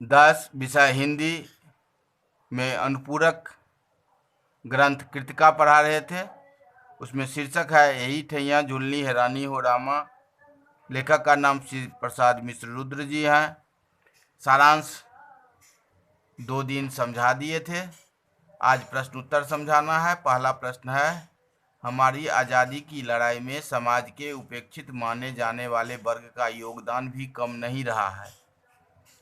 10 विषय हिंदी में अनुपूरक ग्रंथ कृतिका पढ़ा रहे थे। उसमें शीर्षक है यही ठैया झूलनी हैरानी हो रामा। लेखक का नाम श्री प्रसाद मिश्र रुद्र जी हैं। सारांश 2 दिन समझा दिए थे। आज प्रश्न उत्तर समझाना है। पहला प्रश्न है, हमारी आज़ादी की लड़ाई में समाज के उपेक्षित माने जाने वाले वर्ग का योगदान भी कम नहीं रहा है।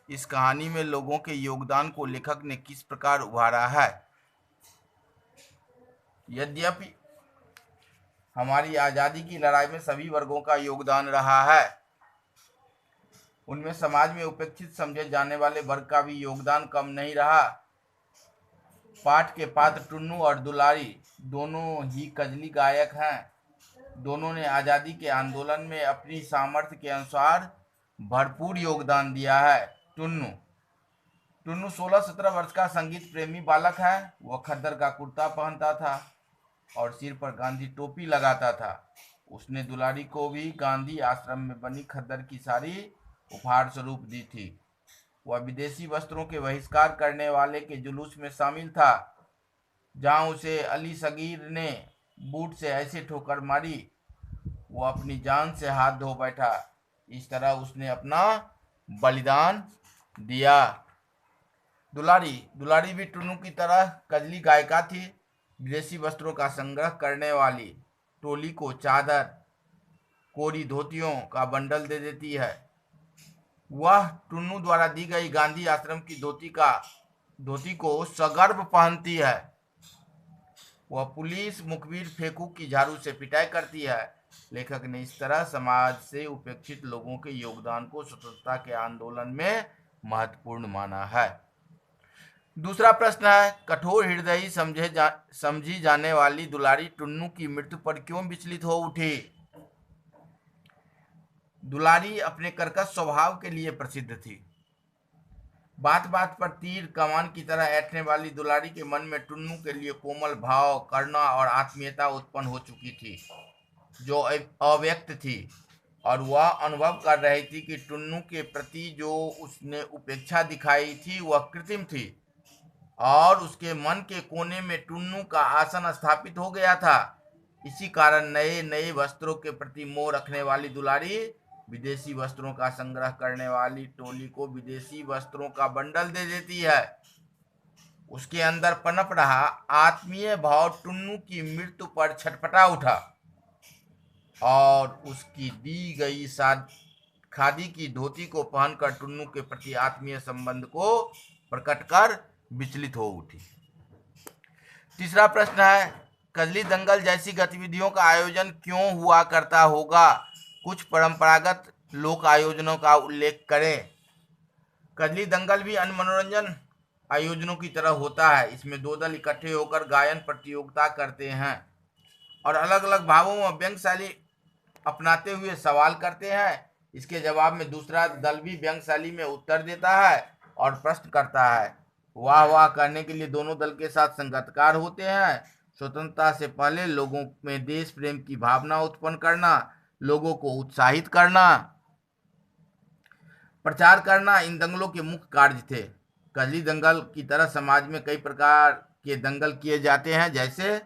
इस कहानी में लोगों के योगदान को लेखक ने किस प्रकार उभारा है? यद्यपि हमारी आज़ादी की लड़ाई में सभी वर्गों का योगदान रहा है, उनमें समाज में उपेक्षित समझे जाने वाले वर्ग का भी योगदान कम नहीं रहा। पाठ के पात्र टुन्नू और दुलारी दोनों ही कजली गायक हैं। दोनों ने आज़ादी के आंदोलन में अपनी सामर्थ्य के अनुसार भरपूर योगदान दिया है। टुन्नू 16-17 वर्ष का संगीत प्रेमी बालक है। वह खद्दर का कुर्ता पहनता था और सिर पर गांधी टोपी लगाता था। उसने दुलारी को भी गांधी आश्रम में बनी खद्दर की साड़ी उपहार स्वरूप दी थी। वह विदेशी वस्त्रों के बहिष्कार करने वाले के जुलूस में शामिल था, जहां उसे अली सगीर ने बूट से ऐसे ठोकर मारी वो अपनी जान से हाथ धो बैठा। इस तरह उसने अपना बलिदान दिया। दुलारी भी टुन्नू की तरह कजली गायिका थी। विदेशी वस्त्रों का संग्रह करने वाली टोली को चादर, कोरी धोतियों का बंडल दे देती है। वह टुन्नू द्वारा दी गई गांधी आश्रम की धोती को सगर्व पहनती है। वह पुलिस मुखबिर फेंकू की झाड़ू से पिटाई करती है। लेखक ने इस तरह समाज से उपेक्षित लोगों के योगदान को स्वतंत्रता के आंदोलन में महत्वपूर्ण माना है। दूसरा प्रश्न है, कठोर हृदयी समझी जाने वाली दुलारी टुन्नू की मृत्यु पर क्यों विचलित हो उठी? दुलारी अपने कर्कश स्वभाव के लिए प्रसिद्ध थी। बात बात पर तीर कमान की तरह ऐंठने वाली दुलारी के मन में टुन्नू के लिए कोमल भाव, करुणा और आत्मीयता उत्पन्न हो चुकी थी, जो अव्यक्त थी, और वह अनुभव कर रही थी कि टुन्नू के प्रति जो उसने उपेक्षा दिखाई थी वह कृत्रिम थी, और उसके मन के कोने में टुन्नू का आसन स्थापित हो गया था। इसी कारण नए नए वस्त्रों के प्रति मोह रखने वाली दुलारी विदेशी वस्त्रों का संग्रह करने वाली टोली को विदेशी वस्त्रों का बंडल दे देती है। उसके अंदर पनप रहा आत्मीय भाव टुन्नू की मृत्यु पर छटपटा उठा और उसकी दी गई खादी की धोती को पहनकर टुन्नू के प्रति आत्मीय संबंध को प्रकट कर विचलित हो उठी। तीसरा प्रश्न है, कजली दंगल जैसी गतिविधियों का आयोजन क्यों हुआ करता होगा? कुछ परंपरागत लोक आयोजनों का उल्लेख करें। कजली दंगल भी अन्य मनोरंजन आयोजनों की तरह होता है। इसमें 2 दल इकट्ठे होकर गायन प्रतियोगिता करते हैं और अलग अलग भावों में व्यंग्य शैली अपनाते हुए सवाल करते हैं। इसके जवाब में दूसरा दल भी व्यंग्य शैली में उत्तर देता है और प्रश्न करता है। वाह वाह करने के लिए दोनों दल के साथ संगतकार होते हैं। स्वतंत्रता से पहले लोगों में देश प्रेम की भावना उत्पन्न करना, लोगों को उत्साहित करना, प्रचार करना इन दंगलों के मुख्य कार्य थे। कजली दंगल की तरह समाज में कई प्रकार के दंगल किए जाते हैं, जैसे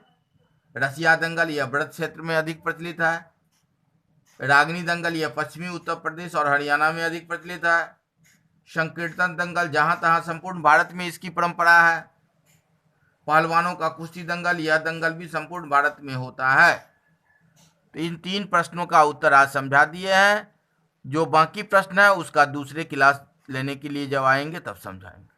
रसिया दंगल, यह ब्रज क्षेत्र में अधिक प्रचलित है। रागनी दंगल, यह पश्चिमी उत्तर प्रदेश और हरियाणा में अधिक प्रचलित है। संकीर्तन दंगल, जहां तहां संपूर्ण भारत में इसकी परंपरा है। पहलवानों का कुश्ती दंगल, यह दंगल भी संपूर्ण भारत में होता है। तो इन 3 प्रश्नों का उत्तर आज समझा दिए हैं। जो बाकी प्रश्न है उसका दूसरे क्लास लेने के लिए जब आएंगे तब समझाएंगे।